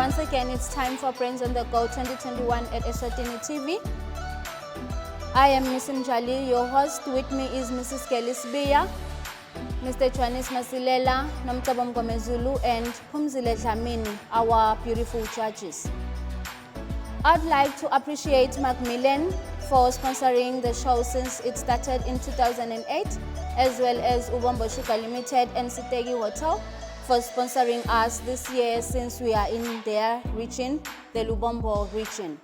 Once again, it's time for Brains on the Go 2021 at Eswatini TV. I am Miss Njali, your host. With me is Mrs. Kelly Sbiya, Mr. Chwanis Masilela, Nomtabam Gomezulu, and Humzile Dlamini, our beautiful judges. I'd like to appreciate Macmillan for sponsoring the show since it started in 2008, as well as Ubombo Sugar Limited and Sitegi Hotel for sponsoring us this year since we are in their region, the Lubombo region.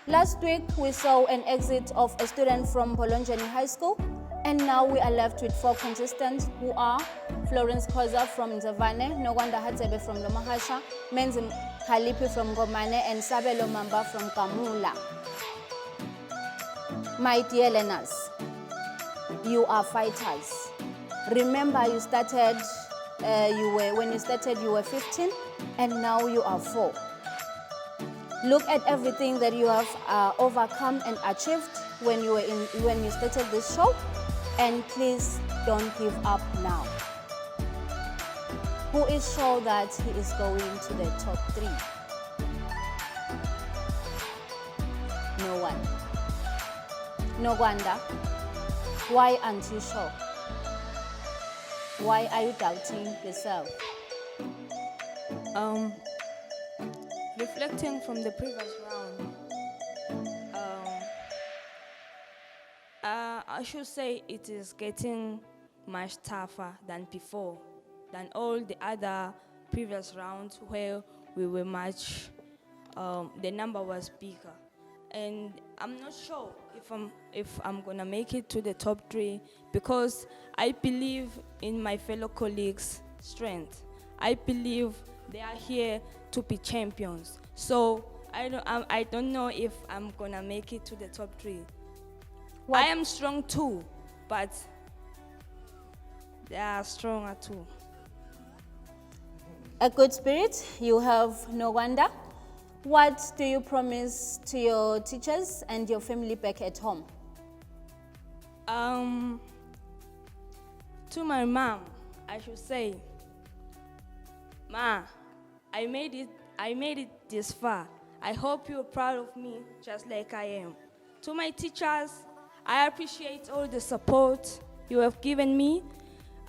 Last week, we saw an exit of a student from Bolonjani High School, and now we are left with 4 contestants who are Florence Koza from Nzavane, Nogwanda Hatsebe from Lomahasha, Menzi Khalipi from Ngomane, and Sabelo Mamba from Kamula. My dear learners, you are fighters. Remember, you started, when you started, you were 15, and now you are 4. Look at everything that you have overcome and achieved when you started this show, and please don't give up now. Who is sure that he is going to the top 3? No one. No wonder. Why aren't you sure? Why are you doubting yourself? Reflecting from the previous round, I should say it is getting much tougher than before, than all the other previous rounds where we were much, the number was bigger. And I'm not sure if I'm gonna make it to the top 3 because I believe in my fellow colleagues' strength. I believe they are here to be champions. So I don't know if I'm gonna make it to the top 3. What? I am strong too, but they are stronger too. A good spirit, you have no wonder. What do you promise to your teachers and your family back at home? To my mom, I should say, Ma, I made it this far. I hope you're proud of me just like I am. To my teachers, I appreciate all the support you have given me.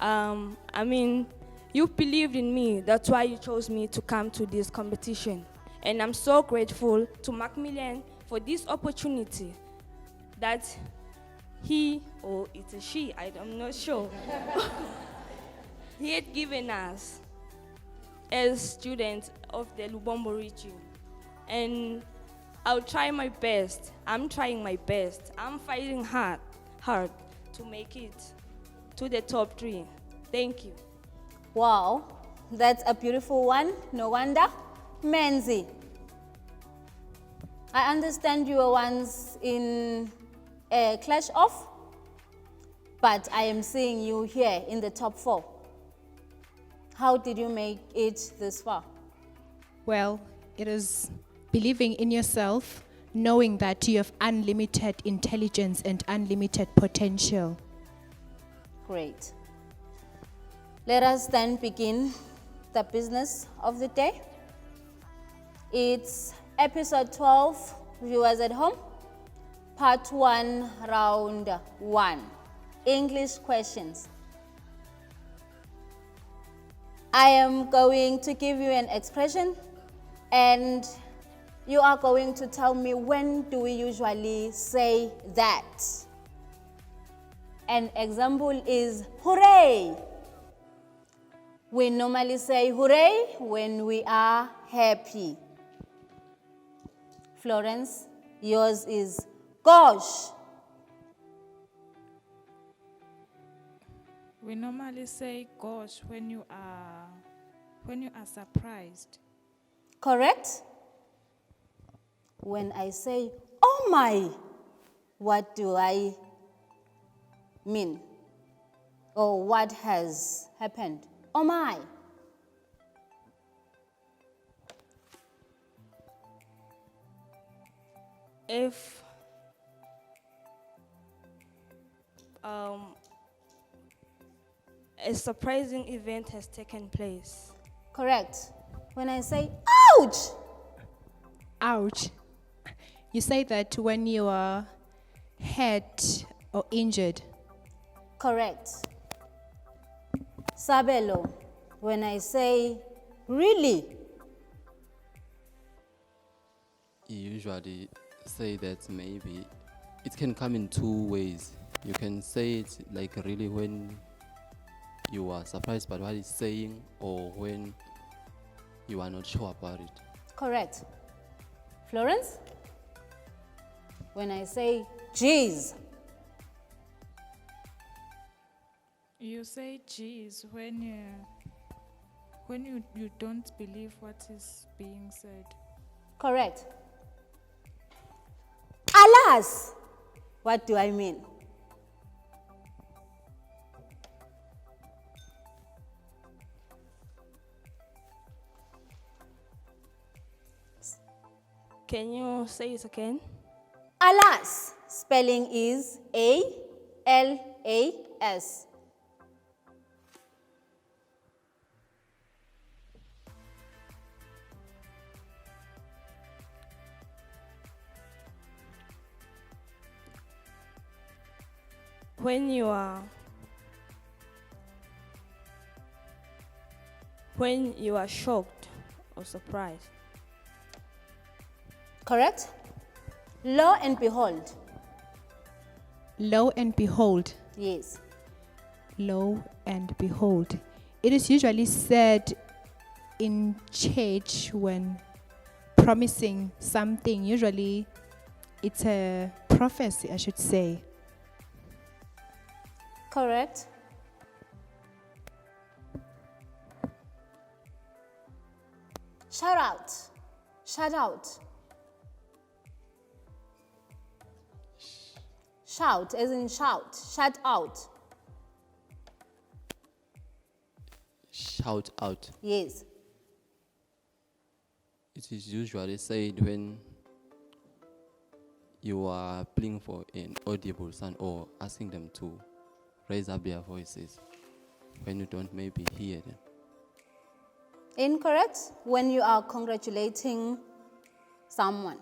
You believed in me. That's why you chose me to come to this competition. And I'm so grateful to Macmillan for this opportunity that he, or it's a she, I'm not sure, he had given us as students of the Lubombo region. And I'll try my best. I'm trying my best. I'm fighting hard to make it to the top 3. Thank you. Wow, that's a beautiful one. No wonder. Menzi, I understand you were once in a clash off, but I am seeing you here in the top 4. How did you make it this far? Well, it is believing in yourself, knowing that you have unlimited intelligence and unlimited potential. Great. Let us then begin the business of the day. It's episode 12, viewers at home, part 1, round 1. English questions. I am going to give you an expression and you are going to tell me when do we usually say that. An example is hooray. We normally say hooray when we are happy. Florence, yours is gosh. We normally say gosh when you are surprised. Correct? When I say, oh my, what do I mean? Or what has happened? Oh my. If a surprising event has taken place. Correct. When I say, Ouch! Ouch. You say that when you are hurt or injured. Correct. Sabelo, when I say really. You usually say that maybe it can come in two ways. You can say it like really when you are surprised by what he's saying, or when you are not sure about it. Correct. Florence? When I say geez. You say geez when you don't believe what is being said. Correct. Alas! What do I mean? Can you say it again? Alas, spelling is A-L-A-S. When you are shocked or surprised. Correct? Lo and behold. Lo and behold. Yes. Lo and behold. It is usually said in church when promising something. Usually it's a prophecy, I should say. Correct. Shout out. Shout out. Shout, as in shout. Shout out. Shout out. Yes. It is usually said when you are pleading for an audible sound or asking them to raise up their voices when you don't maybe hear them. Incorrect. When you are congratulating someone.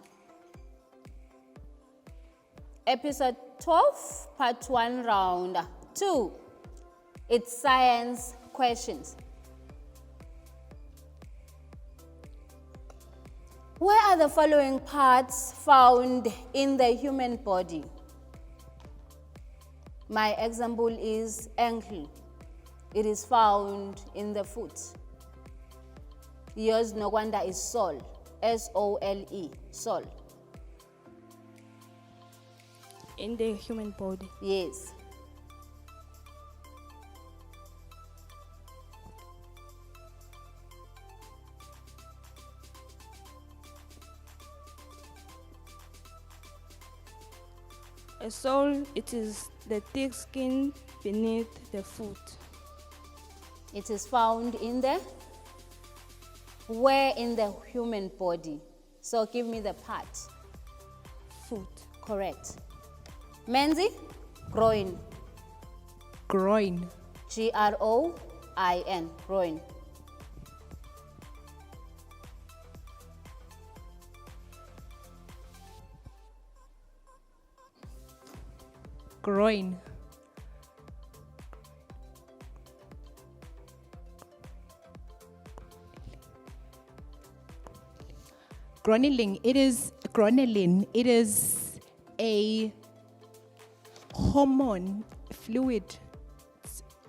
Episode 12, part 1, round 2. It's science questions. Where are the following parts found in the human body? My example is ankle. It is found in the foot. Yours, Nogwanda, is sole. S-O-L-E, sole. In the human body. Yes. A sole, it is the thick skin beneath the foot. It is found in the where in the human body? So give me the part. Foot. Correct. Menzi, groin. Groin. G-R-O-I-N, groin. Groin. Gronelin, it is a hormone fluid.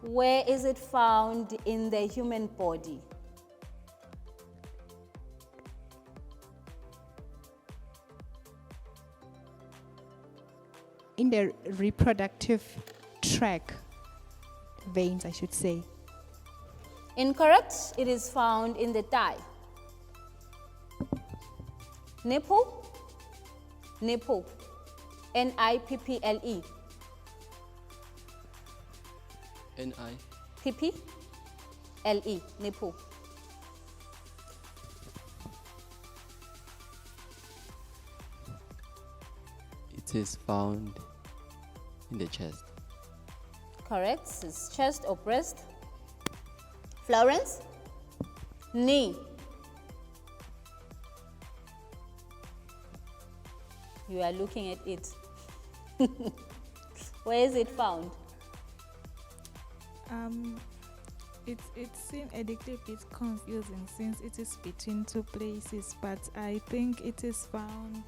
Where is it found in the human body? In the reproductive tract, veins, I should say. Incorrect. It is found in the thigh. Nipple. Nipple. N-I-P-P-L-E. N-I. P-P-L-E. Nipple. It is found in the chest. Correct. It's chest or breast. Florence. Knee. You are looking at it. Where is it found? It seems a little bit confusing since it is between two places, but I think it is found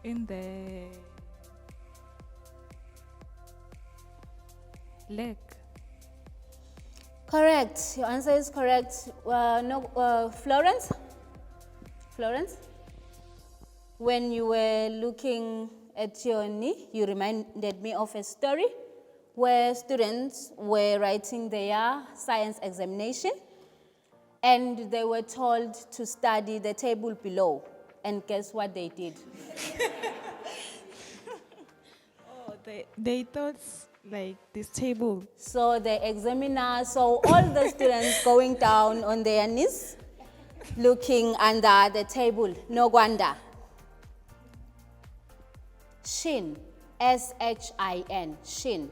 in the leg. Correct. Your answer is correct. Florence? Florence? When you were looking at your knee, you reminded me of a story where students were writing their science examination and they were told to study the table below. And guess what they did? Oh, they thought like this table. So the examiner saw all the students going down on their knees, looking under the table. No wonder. Shin, S-H-I-N, shin.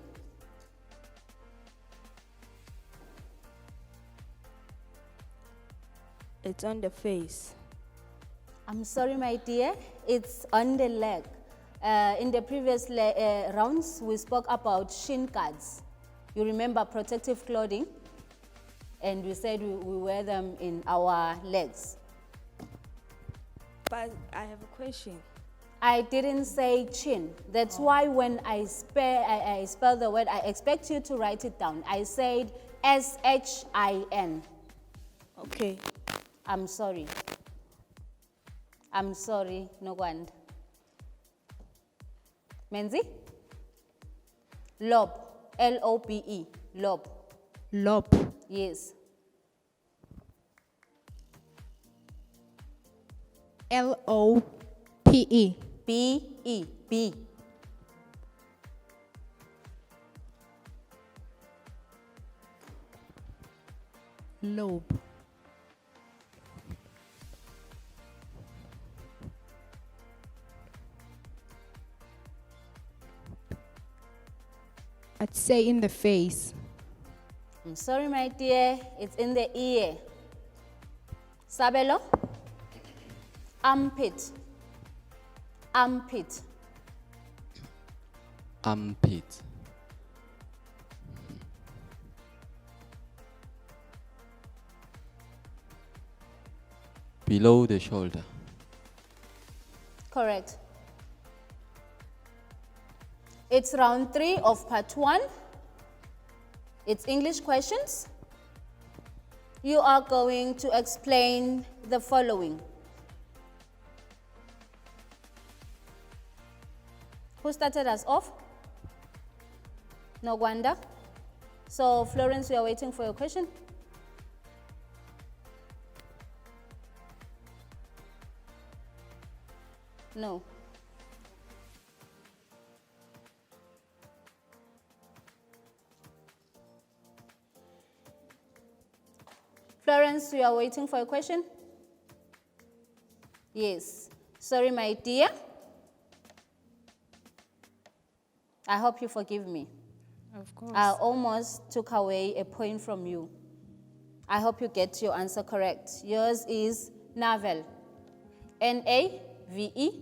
It's on the face. I'm sorry, my dear, it's on the leg. In the previous rounds, we spoke about shin guards. You remember protective clothing? And we said we wear them in our legs. But I have a question. I didn't say chin. That's why when I spell the word, I expect you to write it down. I said S-H-I-N. Okay. I'm sorry. I'm sorry, Nogwand. Menzi? Lobe, L-O-B-E, lobe. Lobe. Yes. L-O-P-E. B-E, B. Lobe. I'd say in the face. I'm sorry, my dear, it's in the ear. Sabelo? Armpit. Armpit. Armpit. Below the shoulder. Correct. It's round 3 of part 1. It's English questions. You are going to explain the following. Who started us off? Nogwanda. So, Florence, we are waiting for your question. No. Florence, we are waiting for a question. Yes. Sorry, my dear. I hope you forgive me. Of course. I almost took away a point from you. I hope you get your answer correct. Yours is navel. N-A-V-E-L.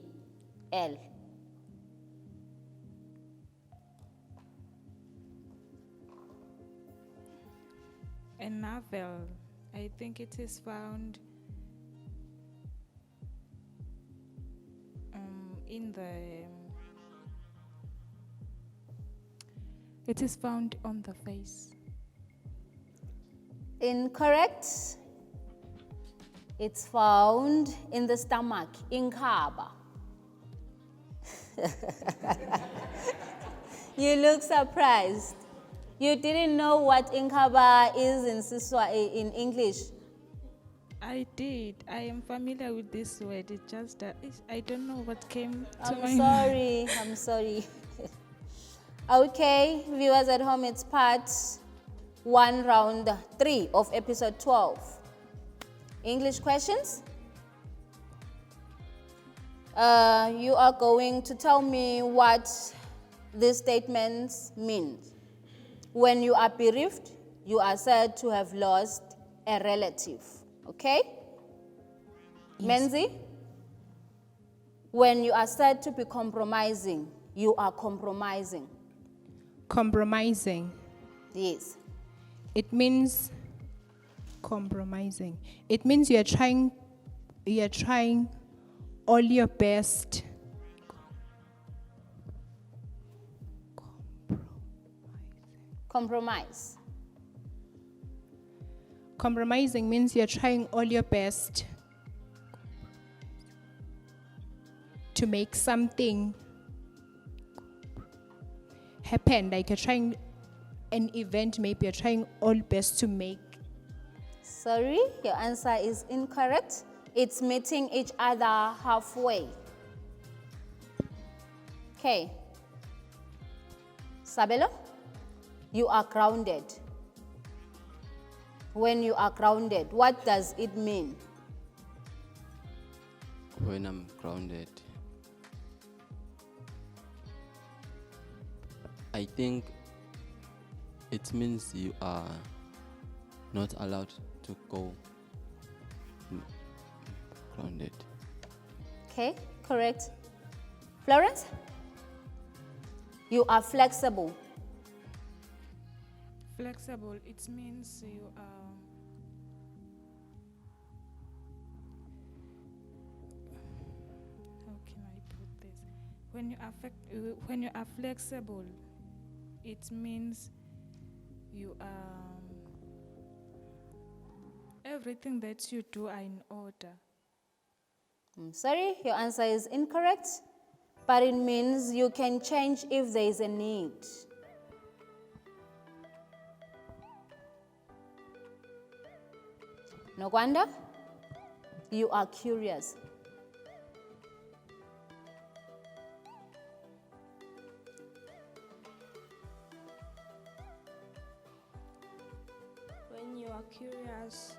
A navel. I think it is found in the. It is found on the face. Incorrect. It's found in the stomach, inkaba. You look surprised. You didn't know what inkaba is in English. I did. I am familiar with this word. It just I don't know what came to my I'm sorry. I'm sorry. Okay, viewers at home, it's part 1, round 3 of episode 12. English questions? You are going to tell me what these statements mean. When you are bereaved, you are said to have lost a relative. Okay? Yes. Menzi, when you are said to be compromising, you are compromising. Compromising. Yes. It means compromising. It means you are trying all your best. Compromise. Compromising means you're trying all your best to make something happen. Like you're trying an event, maybe you're trying all best to make. Sorry, your answer is incorrect. It's meeting each other halfway. Okay. Sabelo, you are grounded. When you are grounded, what does it mean? When I'm grounded, I think it means you are not allowed to go grounded. Okay, correct. Florence, you are flexible. Flexible, it means you are. How can I put this? When you are flexible, it means you are. Everything that you do are in order. Sorry, your answer is incorrect, but it means you can change if there is a need. Nogwanda, you are curious. When you are curious,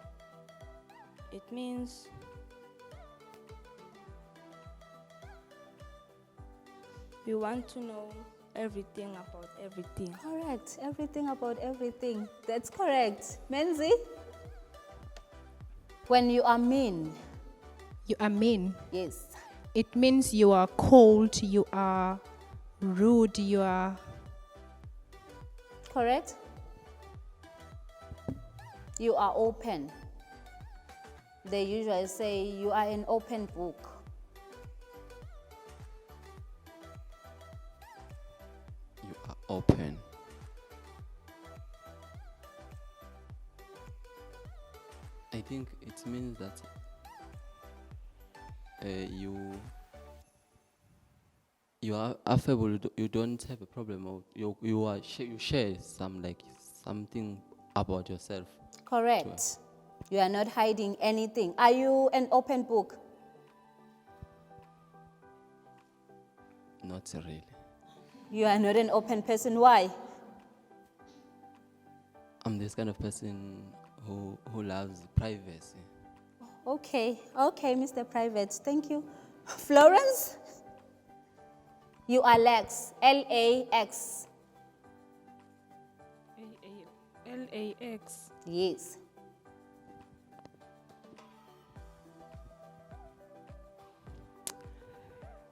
it means you want to know everything about everything. Correct, everything about everything. That's correct. Menzi, when you are mean. You are mean. Yes. It means you are cold, you are rude, you are. Correct? You are open. They usually say you are an open book. You are open. I think it means that you are affable. You don't have a problem. Or you share something about yourself. Correct. You are not hiding anything. Are you an open book? Not really. You are not an open person. Why? I'm this kind of person who loves privacy. Okay, Mr. Private. Thank you. Florence? You are lax. L-A-X. LAX. Yes.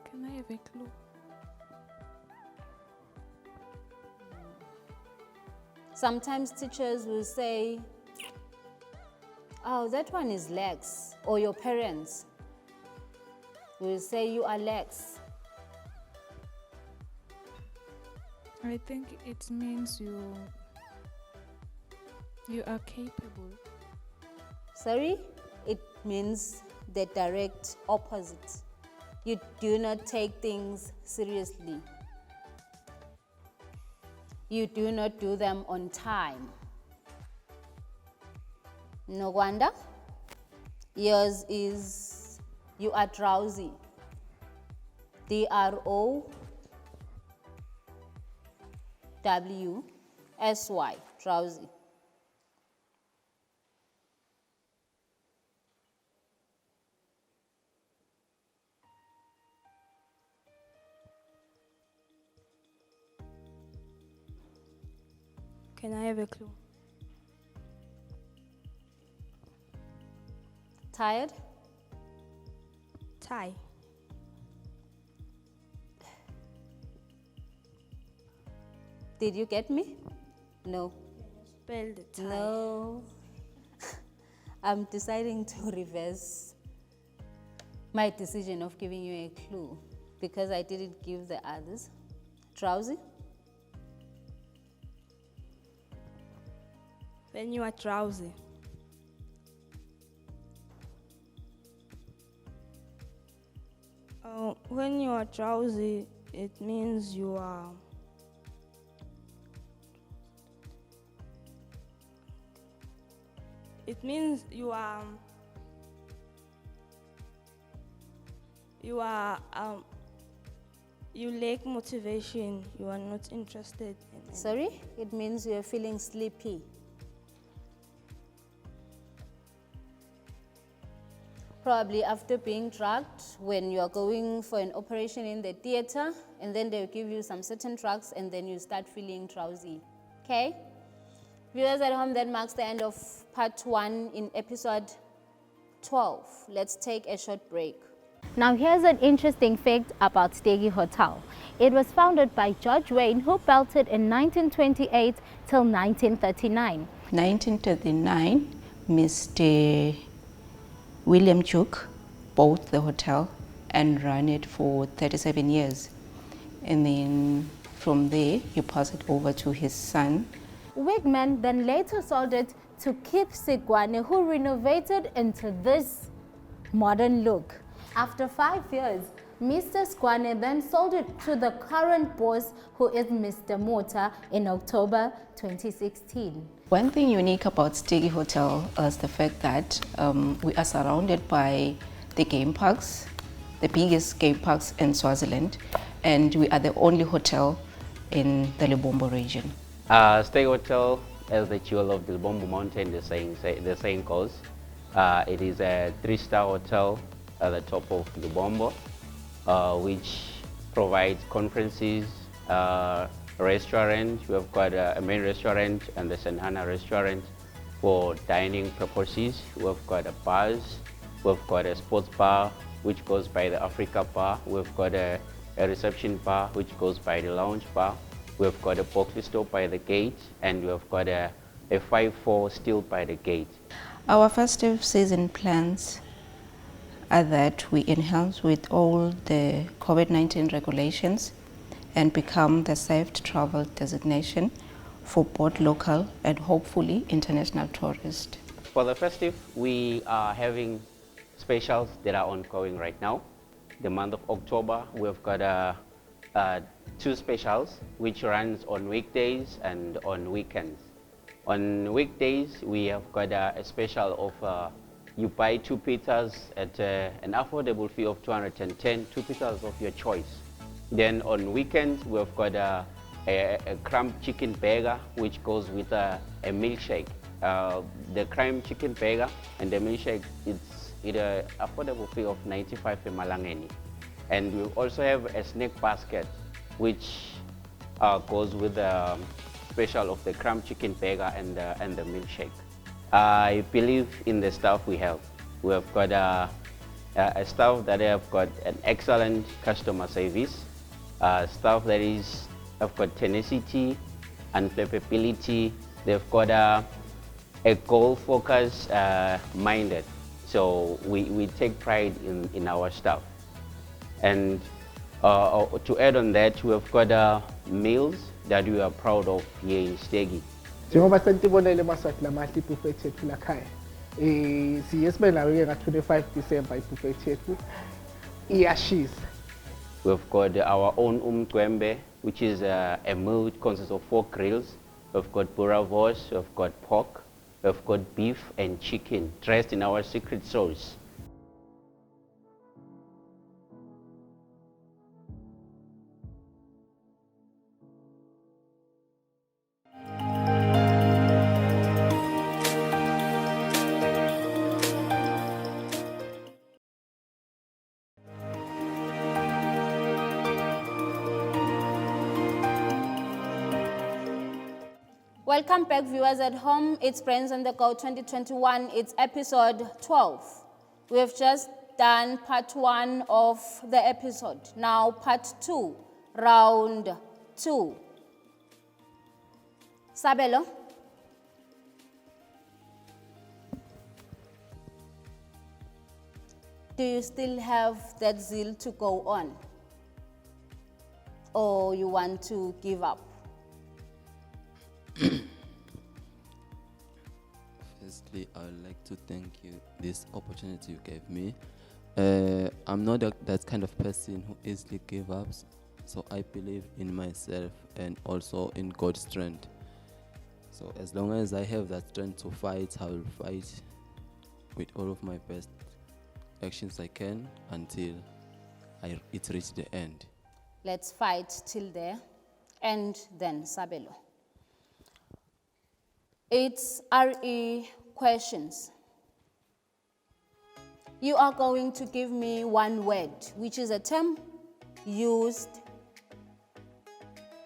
Can I have a clue? Sometimes teachers will say, oh, that one is lax. Or your parents will say you are lax. I think it means you are capable. Sorry? It means the direct opposite. You do not take things seriously. You do not do them on time. No wonder. Yours is you are drowsy. D-R-O-W-S-Y, drowsy. Can I have a clue? Tired? tie. Did you get me? No. Spell the tie. No. I'm deciding to reverse my decision of giving you a clue because I didn't give the others. Drowsy? When you are drowsy. When you are drowsy, it means you are you lack motivation, you are not interested in it. Sorry? It means you're feeling sleepy. Probably after being drugged, when you're going for an operation in the theater, and then they'll give you some certain drugs, and then you start feeling drowsy. Okay? Viewers at home, that marks the end of part 1 in episode 12. Let's take a short break. Now here's an interesting fact about Stegi Hotel. It was founded by George Wayne, who built it in 1928 till 1939. 1939, Mr. William Chook bought the hotel and ran it for 37 years. And then from there, he passed it over to his son. Wigman then later sold it to Kip Sigwane, who renovated into this modern look. After 5 years, Mr. Skwane then sold it to the current boss, who is Mr. Mota, in October 2016. One thing unique about Stegi Hotel is the fact that we are surrounded by the game parks, the biggest game parks in Swaziland, and we are the only hotel in the Lebombo region. Stegi Hotel, as the jewel of the Lebombo Mountain, the saying goes. It is a 3-star hotel at the top of Lebombo, which provides conferences, restaurant. We have got a main restaurant and the Senhana restaurant for dining purposes. We have got a bars. We've got a sports bar, which goes by the Africa bar. We've got a reception bar, which goes by the lounge bar. We've got a boxing store by the gate, and we've got a 5-4 still by the gate. Our festive season plans are that we enhance with all the COVID-19 regulations and become the safe travel designation for both local and hopefully international tourists. For the festive, we are having specials that are ongoing right now. The month of October, we've got 2 specials which runs on weekdays and on weekends. On weekdays, we have got a special of you buy 2 pizzas at an affordable fee of 210, 2 pizzas of your choice. Then on weekends, we've got a crumb chicken burger, which goes with a milkshake. The crumb chicken burger and the milkshake, it's an affordable fee of 95 Malangeni. And we also have a snack basket, which goes with the special of the crumb chicken burger and the milkshake. I believe in the staff we have. We have got a staff that have got an excellent customer service, staff that have got tenacity and flexibility. They've got a goal focus minded. So we take pride in our staff. And to add on that, we have got meals that we are proud of here in Stegi. Njengoba sentibonele maswati lamahle ibuffet yethu lakhaya siye sibe nayo nga-25 December ibuffet yethu iyashisa. We've got our own umqwembe, which is a meal which consists of 4 grills. We've got boerewors, we've got pork, we've got beef and chicken dressed in our secret sauce. Welcome back, viewers at home. It's Brains on the Go 2021. It's episode 12. We have just done part 1 of the episode. Now part 2, round 2. Sabelo. Do you still have that zeal to go on? Or you want to give up? Firstly, I would like to thank you this opportunity you gave me. I'm not that kind of person who easily give up, so I believe in myself and also in God's strength. So as long as I have that strength to fight, I will fight with all of my best actions I can until it reaches the end. Let's fight till there. And then Sabelo. It's RE questions. You are going to give me one word, which is a term used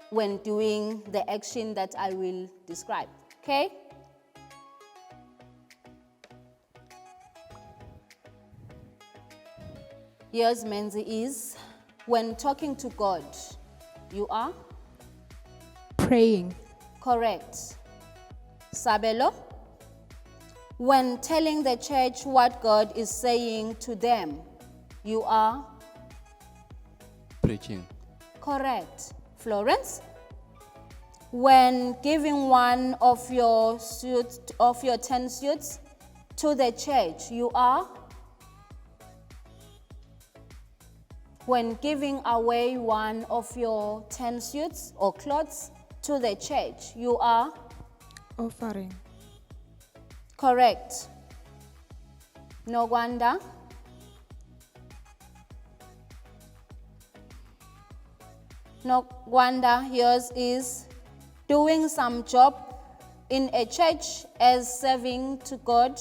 when doing the action that I will describe. Okay? Yours, Menzi, is when talking to God, you are Praying. correct. Sabelo, when telling the church what God is saying to them, you are Preaching. correct. Florence, when giving one of your 10 suits to the church, you are when giving away one of your 10 suits or clothes to the church, you are Offering. correct. Nogwanda, yours is doing some job in a church as serving to God,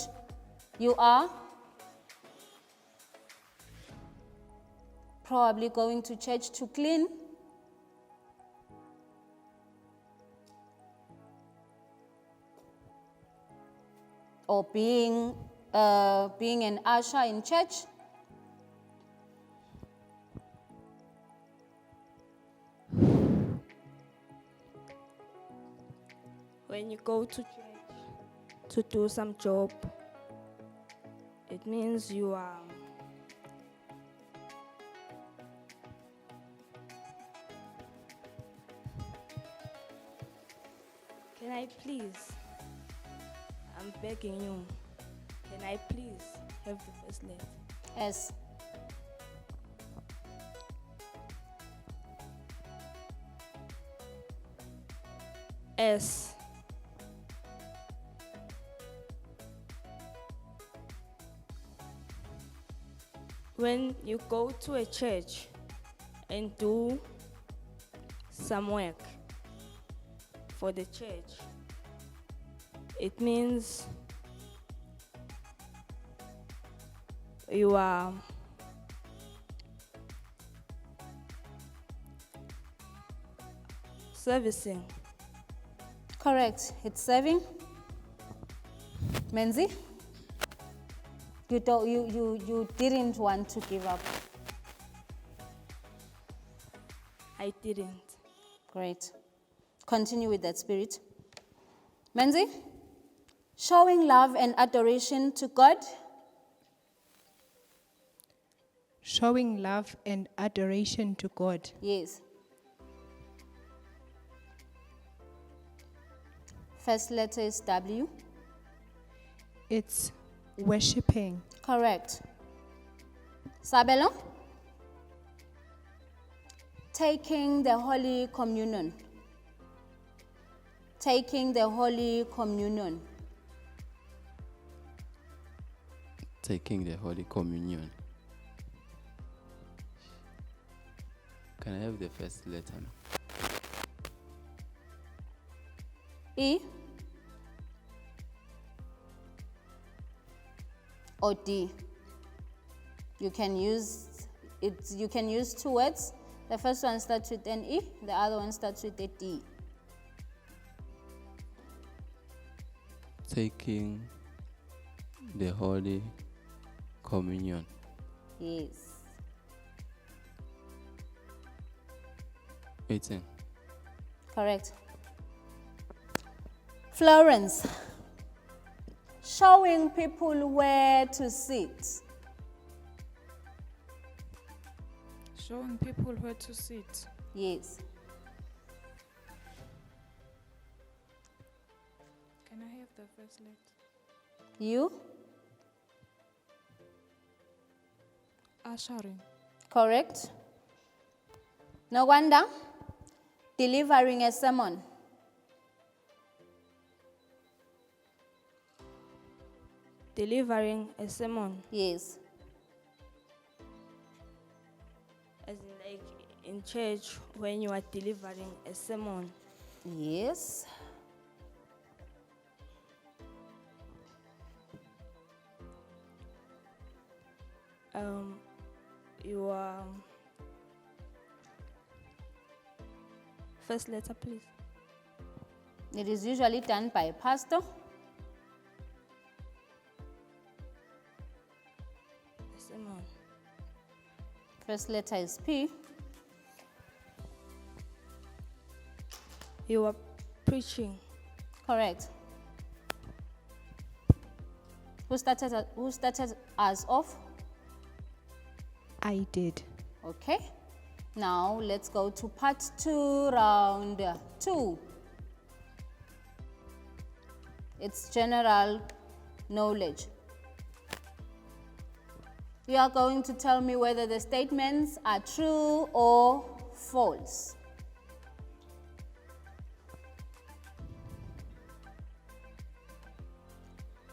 you are probably going to church to clean. Or being an usher in church. When you go to church to do some job, it means you are Can I please? I'm begging you. Can I please have the first letter? S. S. When you go to a church and do some work for the church, it means you are servicing. Correct. It's serving. Menzi, you didn't want to give up. I didn't. Great. Continue with that spirit. Menzi, showing love and adoration to God. Showing love and adoration to God. Yes. First letter is W. It's worshipping. Correct. Sabelo, taking the Holy Communion. Taking the Holy Communion. Taking the Holy Communion. Can I have the first letter now? E or D. You can use it. You can use two words. The first one starts with an E. The other one starts with a D. Taking the Holy Communion. Yes. 18. Correct. Florence, showing people where to sit. Showing people where to sit. Yes. Can I have the first letter? You? Ushering. Correct. No wonder. Delivering a sermon. Delivering a sermon, Yes. as in like in church when you are delivering a sermon. Yes. You are first letter, please. It is usually done by a pastor. A sermon. First letter is P. You are preaching. Correct. Who started us off? I did. Okay. Now let's go to part 2, round 2. It's general knowledge. You are going to tell me whether the statements are true or false.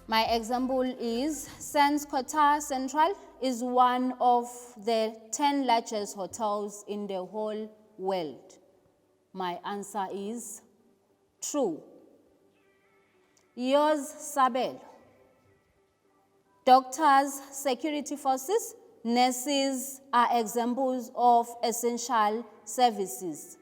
My example is Sands Qatar Central is one of the 10 largest hotels in the whole world. My answer is true. Yours, Sabel. Doctors, security forces, nurses are examples of essential services.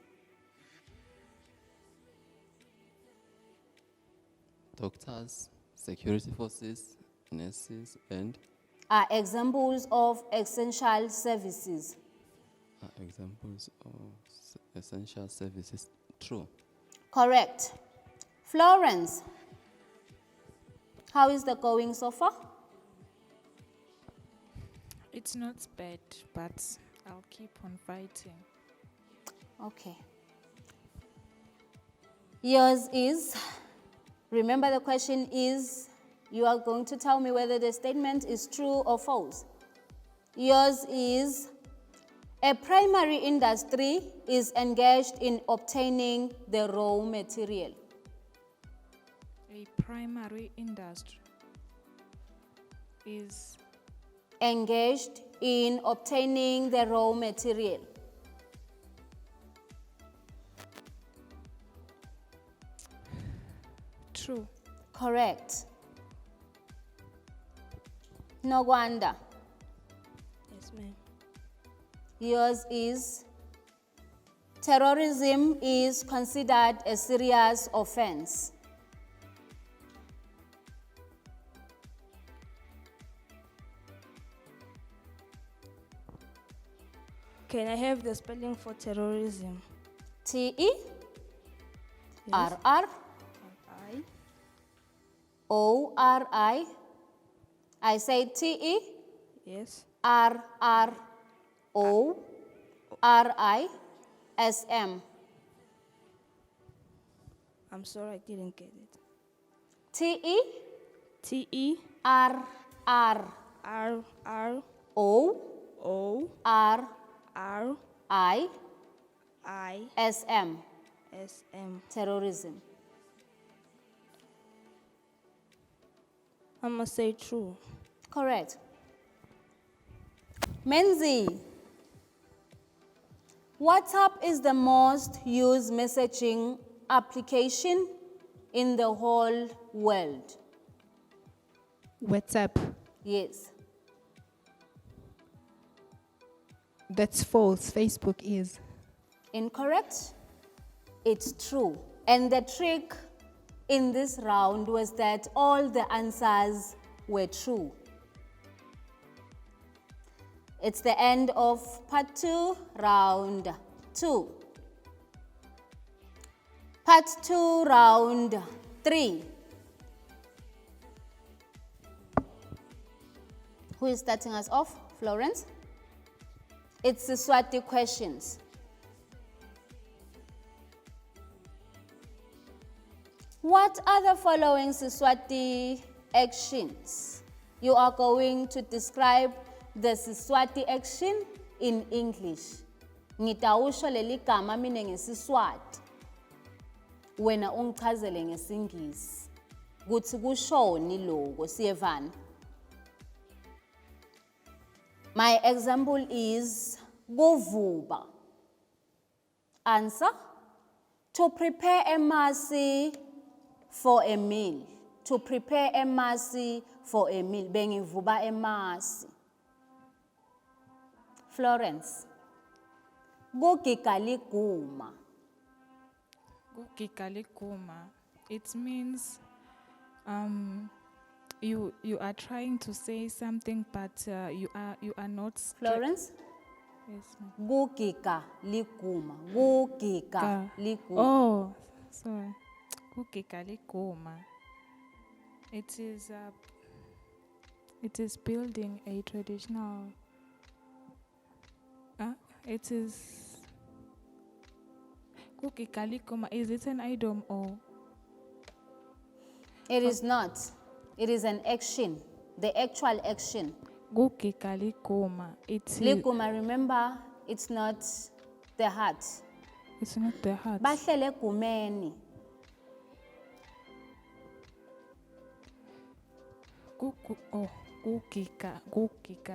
Doctors, security forces, nurses, and Are examples of essential services. examples of essential services. True. Correct. Florence, how is the going so far? It's not bad, but I'll keep on fighting. Okay. Yours is, remember the question is, you are going to tell me whether the statement is true or false. Yours is, a primary industry is engaged in obtaining the raw material. A primary industry is Engaged in obtaining the raw material. true. Correct. No wonder. Yes, ma'am. Yours is, terrorism is considered a serious offense. Can I have the spelling for terrorism? T-E-R-R-O-R-I. I. I say T-E-R-R-O-R-I. Yes. S-M. I'm sorry, I didn't get it. T-E-R-R-O-R-I-S-M. T-E-R-R-I-S-M. Terrorism. I must say true. Correct. Menzi, WhatsApp is the most used messaging application in the whole world. WhatsApp. Yes. That's false. Facebook is. Incorrect? It's true. And the trick in this round was that all the answers were true. It's the end of part 2, round 2. Part 2, round 3. Who is starting us off? Florence? It's the Swati questions. What are the following Siswati actions? You are going to describe the Siswati action in English. Ngitawusho leli gama mina ngeSiswati. Wena ungichazele ngeSingisi. Kuthi kushoni lokho siyevana. My example is kuvuba. Answer: to prepare a masi for a meal. To prepare a masi for a meal. Bengivuba emasi. Florence. Kugika liguma. Kugika liguma. It means you are trying to say something, but you are not. Florence. Yes, ma'am. Kugika liguma. Kugika liguma. Oh, sorry. Kugika liguma. It is building a traditional. It is. Kugika liguma. Is it an idiom or? It is not. It is an action. The actual action. Kugika liguma. It's Liguma, remember, it's not the heart. It's not the heart. Bahlele gumeni. Kugika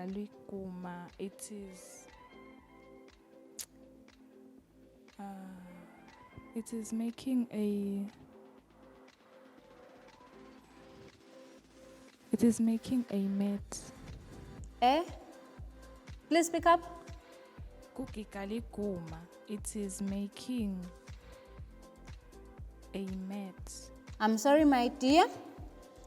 liguma. It is. It is making a. It is making a mat. Eh? Please speak up. Kugika liguma. It is making a mat. I'm sorry, my dear.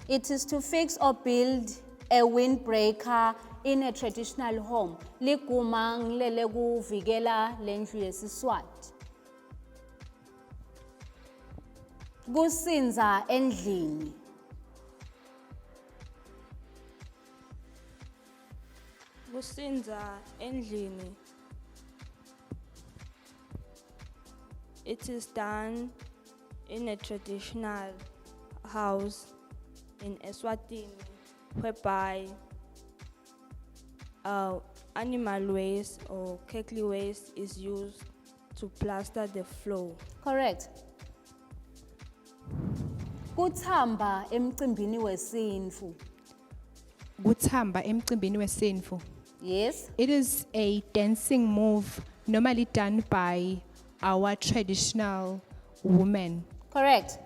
It is to fix or build a windbreaker in a traditional home. Liguma ngilele kuvikela lendlu yesiSwati. Kusinza endlini. Kusinza endlini. It is done in a traditional house in Eswatini, whereby animal waste or kekli waste is used to plaster the floor. Correct. Kuthamba emcimbini wesinfu. Kuthamba emcimbini wesinfu. Yes. It is a dancing move normally done by our traditional women. Correct.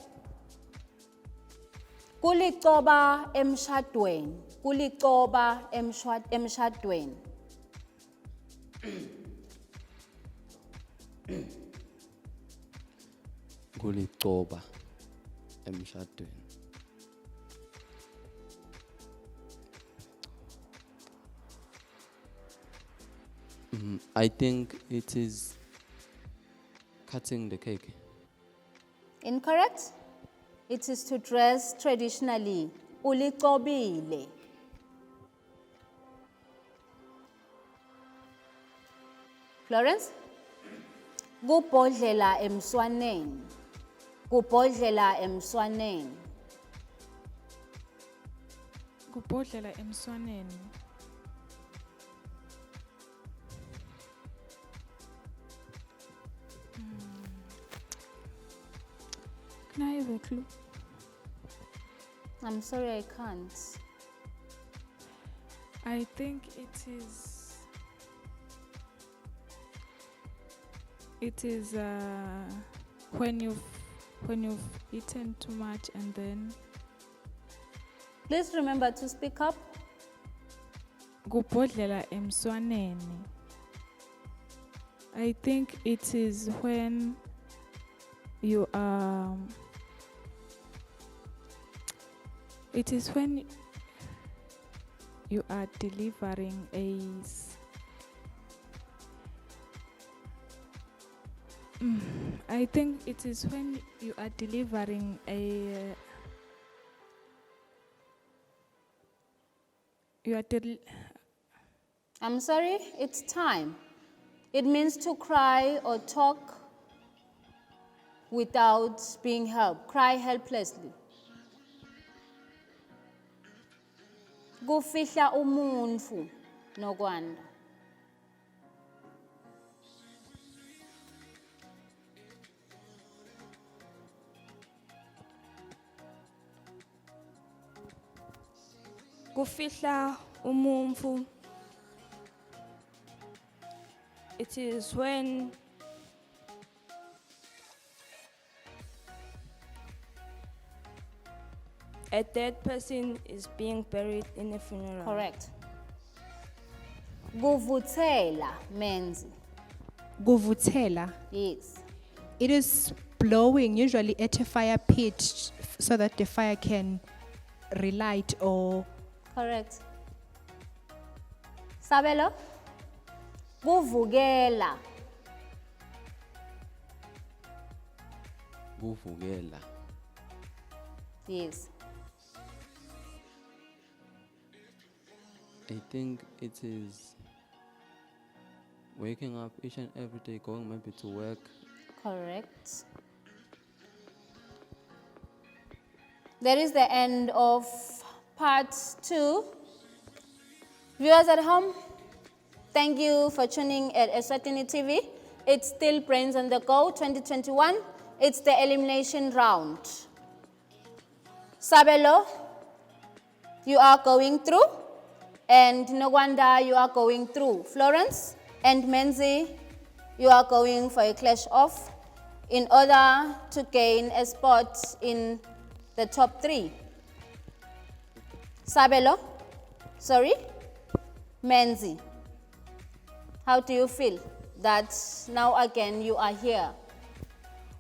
Kulicoba emshadweni. Kulicoba emshadweni. Kulicoba emshadweni. I think it is cutting the cake. Incorrect? It is to dress traditionally. Ulicobile. Florence? Kubhodlela emswaneni. Kubhodlela emswaneni. Kubhodlela emswaneni. Can I have a clue? I'm sorry, I can't. I think it is when you've eaten too much and then Please remember to speak up. kubhodlela emswaneni. I think it is when you it is when you are delivering I think it is when you are delivering a. I'm sorry, it's time. It means to cry or talk without being helped. Cry helplessly. Kufihla umuntu nokwanda. Kufihla umumfu. It is when a dead person is being buried in a funeral. Correct. Kuvuthela menzi. Guvutela. Yes. It is blowing usually at a fire pit so that the fire can relight or Correct. Sabelo? Kuvukela. Kuvukela. Yes. I think it is waking up each and every day, going maybe to work. Correct. That is the end of part 2. Viewers at home, thank you for tuning at Eswatini TV. It's still Brains on the Go 2021. It's the elimination round. Sabelo, you are going through. And Nogwanda, you are going through. Florence and Menzi, you are going for a clash off in order to gain a spot in the top 3. Sabelo, sorry, Menzi, how do you feel that now again you are here?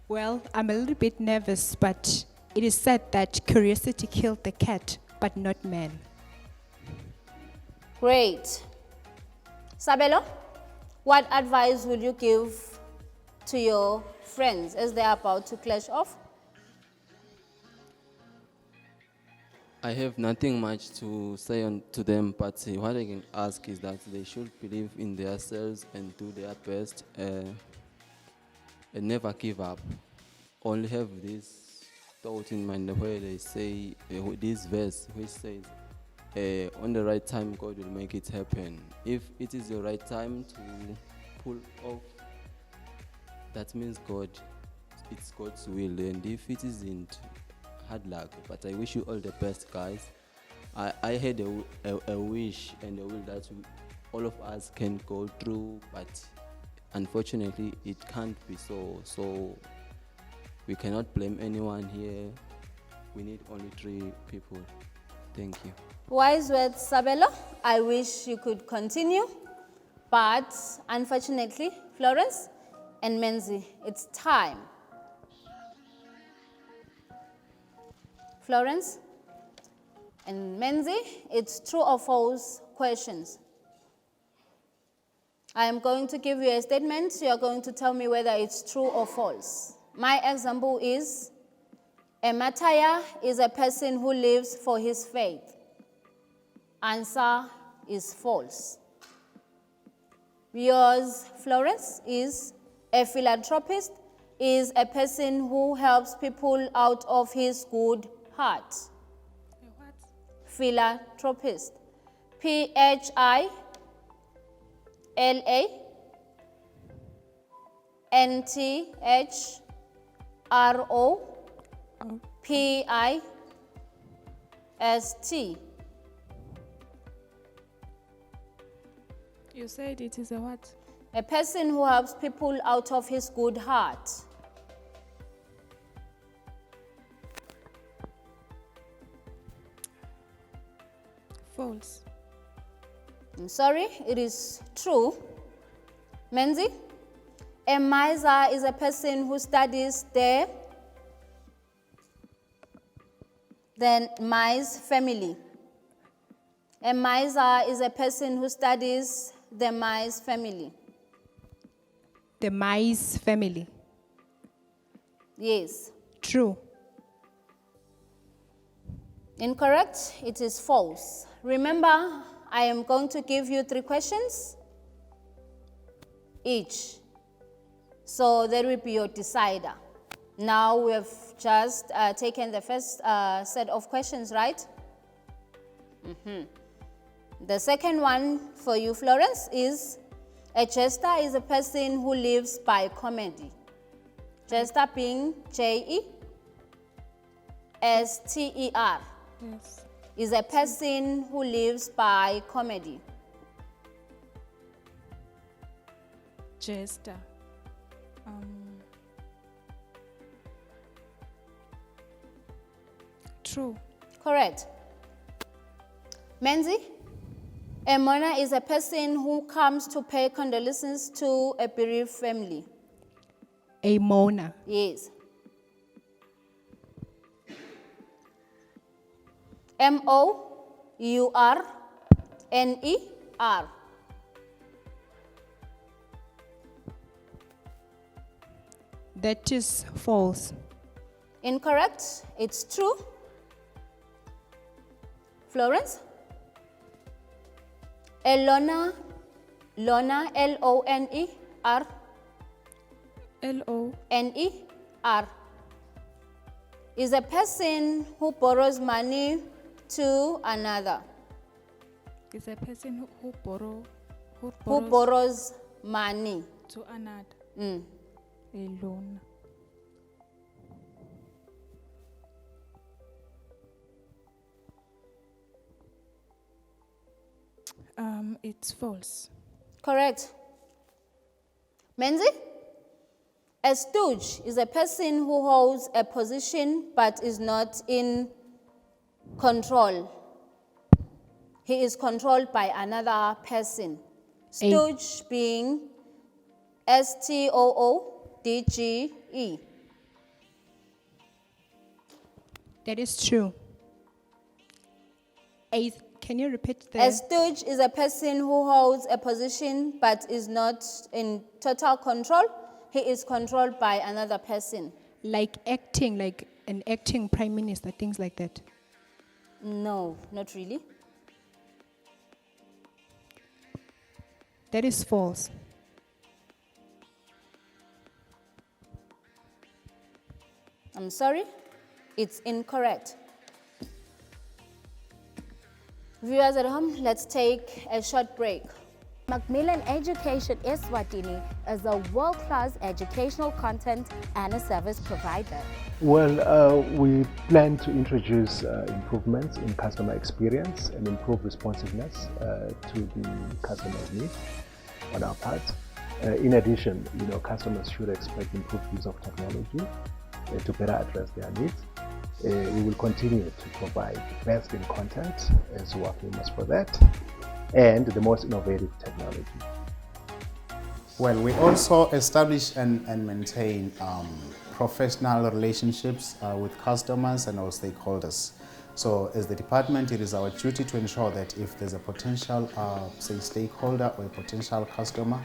well, I'm a little bit nervous, but it is said that curiosity killed the cat, but not man. Great. Sabelo, what advice would you give to your friends as they are about to clash off? I have nothing much to say to them, but what I can ask is that they should believe in themselves and do their best and never give up. Only have this thought in mind where they say this verse which says, on the right time, God will make it happen. If it is the right time to pull off, that means it's God's will. And if it isn't, hard luck. But I wish you all the best, guys. I had a wish and a will that all of us can go through, but unfortunately, it can't be so. So we cannot blame anyone here. We need only 3 people. Thank you. Wise words, Sabelo. I wish you could continue, but unfortunately, Florence and Menzi, it's time. Florence and Menzi, it's true or false questions. I am going to give you a statement. You are going to tell me whether it's true or false. My example is, a martyr is a person who lives for his faith. Answer is false. Yours, Florence, is a philanthropist is a person who helps people out of his good heart. What? Philanthropist. PHILANTHROPIST. You said it is a what? A person who helps people out of his good heart. False. I'm sorry, it is true. Menzi, a miser is a person who studies the mice family. A miser is a person who studies the mice family. The mice family. Yes. True. Incorrect. It is false. Remember, I am going to give you 3 questions each. So that will be your decider. Now we have just taken the first set of questions, right? The second one for you, Florence, is a jester is a person who lives by comedy. Jester being J-E-S-T-E-R. Yes. Is a person who lives by comedy. Jester. True. Correct. Menzi, a mourner is a person who comes to pay condolences to a bereaved family. A mourner. Yes. M-O-U-R-N-E-R. That is false. Incorrect. It's true. Florence? A loner, L-O-N-E-R. L-O. Is a person who borrows money to another. Is a person who Borrows money. to another. Mm. A loan. It's false. Correct. Menzi? A stooge is a person who holds a position but is not in control. He is controlled by another person. Stooge being S-T-O-O-D-G-E. That is true. Can you repeat A stooge is a person who holds a position but is not in total control. He is controlled by another person. like acting, like an acting prime minister, things like that? No, not really. That is false. I'm sorry, it's incorrect. Viewers at home, let's take a short break. Macmillan Education Eswatini is a world-class educational content and a service provider. Well, we plan to introduce improvements in customer experience and improve responsiveness to the customer's needs on our part. In addition, customers should expect improved use of technology to better address their needs. We will continue to provide best in content, as we are famous for that, and the most innovative technology. Well, we also establish and maintain professional relationships with customers and our stakeholders. So as the department, it is our duty to ensure that if there's a potential, say, stakeholder or a potential customer,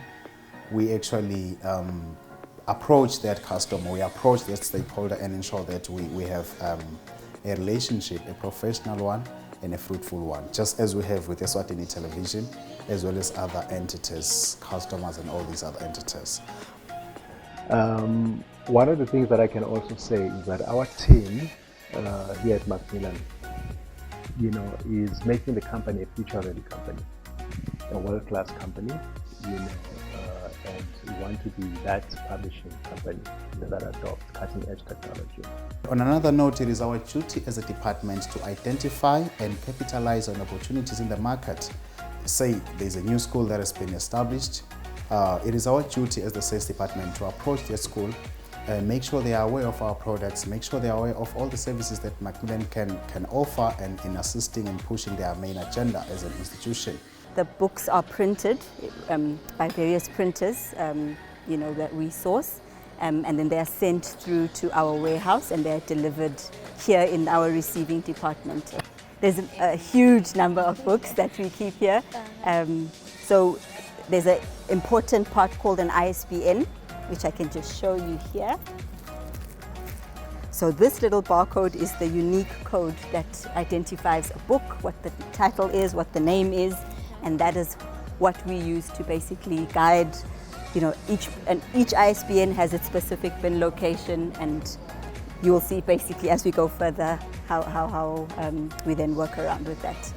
we actually approach that customer, we approach that stakeholder and ensure that we have a relationship, a professional one and a fruitful one, just as we have with Eswatini Television, as well as other entities, customers and all these other entities. One of the things that I can also say is that our team here at Macmillan, is making the company a future-ready company, a world-class company, and we want to be that publishing company that adopts cutting-edge technology. On another note, it is our duty as a department to identify and capitalize on opportunities in the market. Say there's a new school that has been established. It is our duty as the sales department to approach their school and make sure they are aware of our products, make sure they are aware of all the services that Macmillan can offer and in assisting and pushing their main agenda as an institution. The books are printed by various printers, that we source, and then they are sent through to our warehouse and they are delivered here in our receiving department. There's a huge number of books that we keep here. So there's an important part called an ISBN, which I can just show you here. So this little barcode is the unique code that identifies a book, what the title is, what the name is, and that is what we use to basically guide, each ISBN has its specific bin location, and you will see basically as we go further how we then work around with that.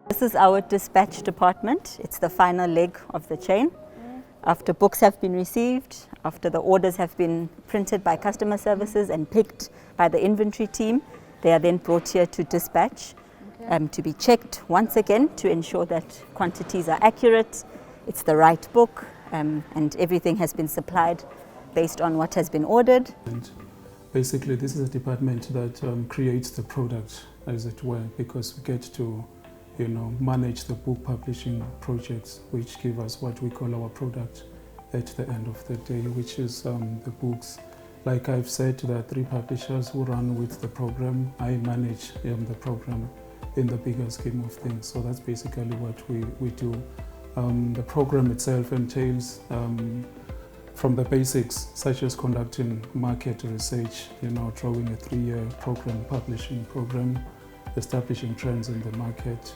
This is our dispatch department. It's the final leg of the chain. After books have been received, after the orders have been printed by customer services and picked by the inventory team, they are then brought here to dispatch to be checked once again to ensure that quantities are accurate, it's the right book, and everything has been supplied based on what has been ordered. And basically, this is a department that creates the product, as it were, because we get to manage the book publishing projects, which give us what we call our product at the end of the day, which is the books. Like I've said, there are 3 publishers who run with the program. I manage the program in the bigger scheme of things. So that's basically what we do. The program itself entails from the basics, such as conducting market research, drawing a 3-year program, publishing program, establishing trends in the market,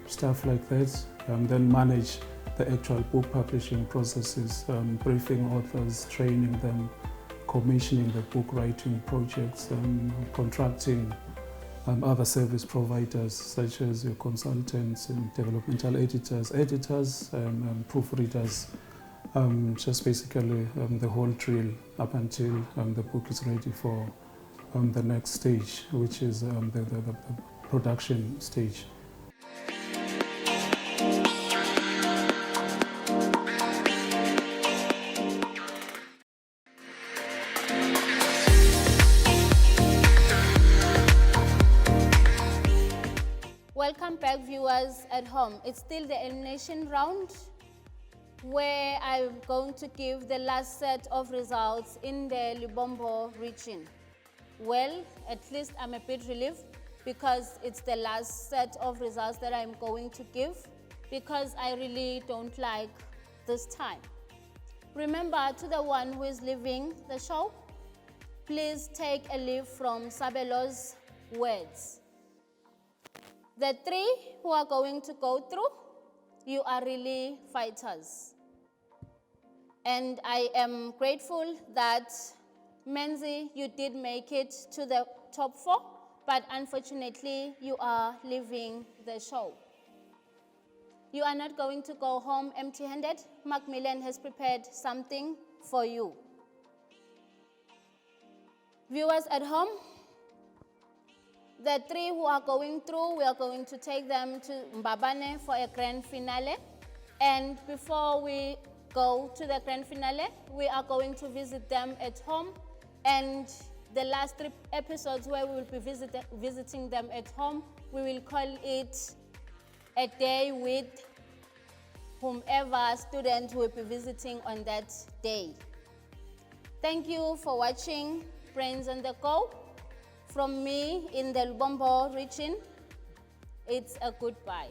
stuff like that. Then manage the actual book publishing processes, briefing authors, training them, commissioning the book writing projects, contracting other service providers such as your consultants and developmental editors, proofreaders, just basically the whole drill up until the book is ready for the next stage, which is the production stage. Welcome back, viewers at home. It's still the elimination round where I'm going to give the last set of results in the Lubombo region. Well, at least I'm a bit relieved because it's the last set of results that I'm going to give, because I really don't like this time. Remember, to the one who is leaving the show, please take a leaf from Sabelo's words. The 3 who are going to go through, you are really fighters. And I am grateful that Menzi, you did make it to the top 4, but unfortunately you are leaving the show. You are not going to go home empty-handed. Macmillan has prepared something for you. Viewers at home, the 3 who are going through, we are going to take them to Mbabane for a grand finale. And before we go to the grand finale, we are going to visit them at home. And the last 3 episodes where we will be visiting them at home, we will call it a day with whomever student will be visiting on that day. Thank you for watching Brains on the Go. From me in the Lubombo region, it's a goodbye.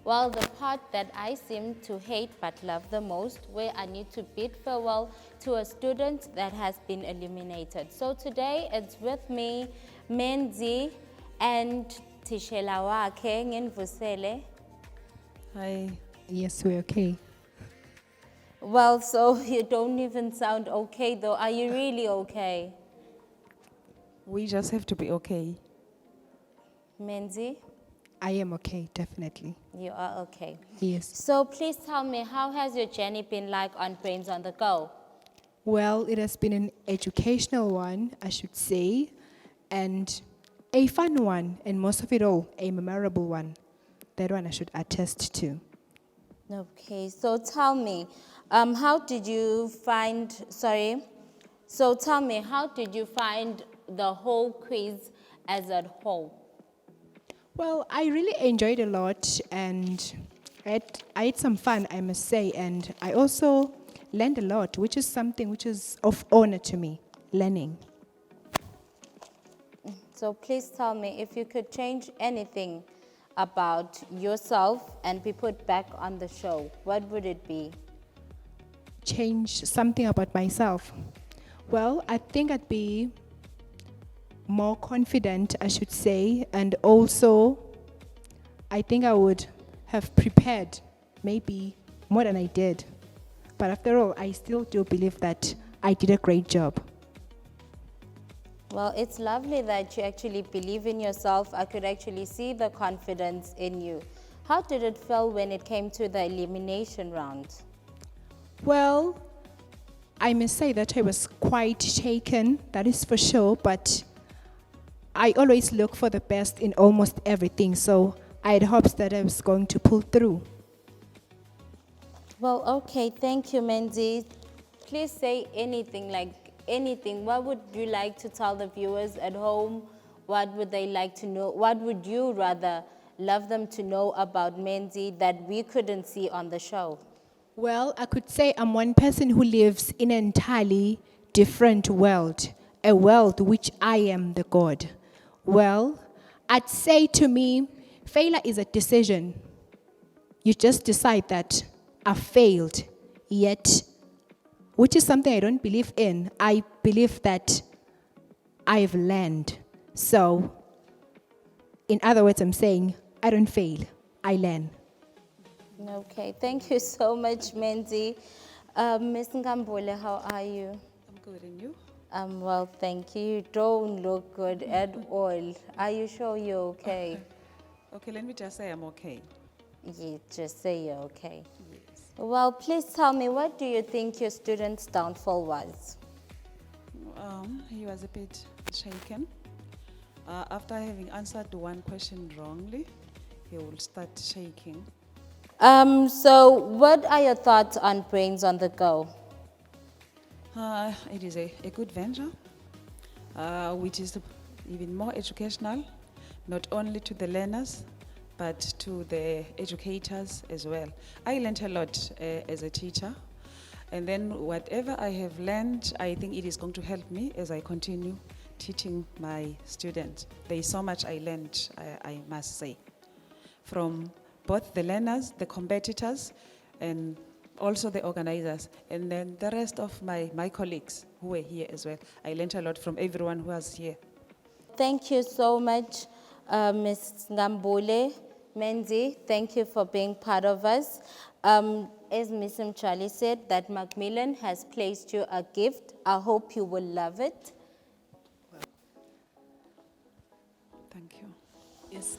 Well, the part that I seem to hate but love the most, where I need to bid farewell to a student that has been eliminated. So today it's with me, Menzi, and Tishela wakhe nginivusele. Hi. Yes, we're okay. Well, so you don't even sound okay though. Are you really okay? We just have to be okay. Menzi? I am okay, definitely. You are okay. Yes. So please tell me, how has your journey been like on Brains on the Go? Well, it has been an educational one, I should say, and a fun one, and most of it all, a memorable one. That one I should attest to. Okay, so tell me, how did you find the whole quiz as a whole? Well, I really enjoyed a lot, and I had some fun, I must say, and I also learned a lot, which is something which is of honor to me, learning. So please tell me, if you could change anything about yourself and be put back on the show, what would it be? Change something about myself. Well, I think I'd be more confident, I should say, and also I think I would have prepared maybe more than I did. But after all, I still do believe that I did a great job. Well, it's lovely that you actually believe in yourself. I could actually see the confidence in you. How did it feel when it came to the elimination round? Well, I must say that I was quite shaken, that is for sure, but I always look for the best in almost everything, so I had hopes that I was going to pull through. Well, okay, thank you, Menzi. Please say anything, like anything. What would you like to tell the viewers at home? What would they like to know? What would you rather love them to know about Menzi that we couldn't see on the show? Well, I could say I'm one person who lives in an entirely different world, a world which I am the God. Well, I'd say to me, failure is a decision. You just decide that I failed, yet, which is something I don't believe in. I believe that I've learned. So, in other words, I'm saying I don't fail, I learn. Okay, thank you so much, Menzi. Ms. Ngambole, how are you? I'm good, and you? Well, thank you. You don't look good at all. Are you sure you're okay? Okay, let me just say I'm okay. Yeah, just say you're okay. Yes. Well, please tell me, what do you think your student's downfall was? He was a bit shaken. After having answered one question wrongly, he will start shaking. So what are your thoughts on Brains on the Go? It is a good venture, which is even more educational, not only to the learners, but to the educators as well. I learned a lot as a teacher, and then whatever I have learned, I think it is going to help me as I continue teaching my students. There is so much I learned, I must say, from both the learners, the competitors, and also the organizers, and then the rest of my colleagues who were here as well. I learned a lot from everyone who was here. Thank you so much, Ms. Ngambole. Menzi, thank you for being part of us. As Ms. Mchali said, that Macmillan has placed you a gift. I hope you will love it. Thank you. Yes.